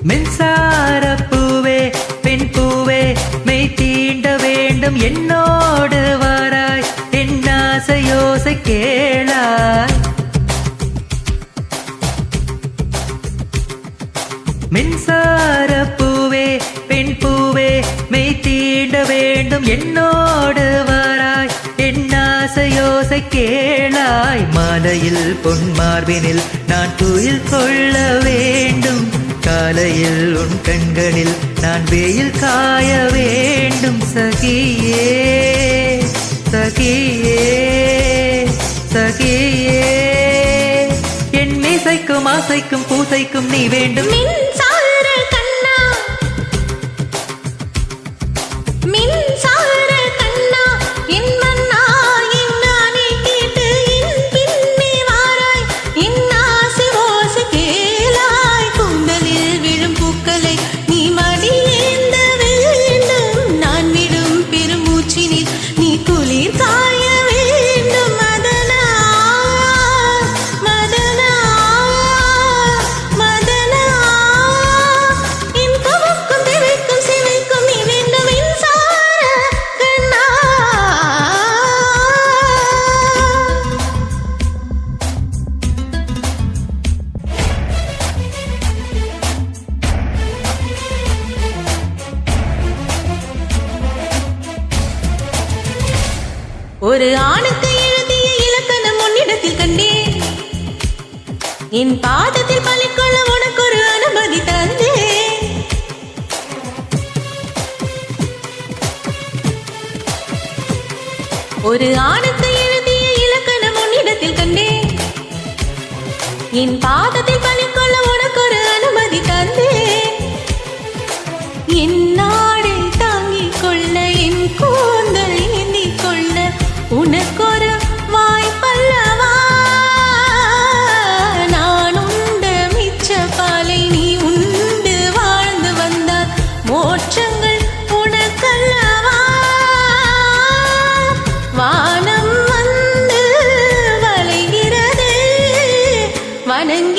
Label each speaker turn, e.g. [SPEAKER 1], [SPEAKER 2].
[SPEAKER 1] மின்சார பூவே பெண் பூவே மெய் தீண்ட வேண்டும் என்னோடு வாராய் என் ஆசையோசை கேளாய். மின்சார பூவே பெண் பூவே மெய் தீண்ட வேண்டும் என்னோடு வாராய் என் ஆசையோசை கேளாய். மாலையில் பொன் மார்பினில் நான் துயில் கொள்ள வேண்டும், காலையில் உன் கண்களில் நான் வெயில் காய வேண்டும். சகியே சகியே சகியே என் மீசைக்கும் ஆசைக்கும் பூசைக்கும் நீ வேண்டும்.
[SPEAKER 2] ஒரு ஆணுக்கு எழுதிய இலக்கணம் உன்னிடத்தில் கண்டேன், என் பாதத்தில் பலிக்கொள்ள உனக்கு ஒரு அனுமதி தந்தேன். ஒரு ஆணுக்கு எழுதிய இலக்கணம் உன்னிடத்தில் கண்டேன், என் பாதத்தில் பலிக்கொள்ள உனக்கு ஒரு அனுமதி தந்தேன். என் நாடை தாங்கிக் கொள்ள என் கூந்தல் ஏந்திக் கொள்ள உனக்கொரு வாய்ப்பல்லவா. நான் உண்ட மிச்ச பாலை நீ உண்டு வாழ்ந்து வந்தால் மோட்சங்கள் உனக்கல்லவா. வானம் வந்து வளைகிறது வணங்கி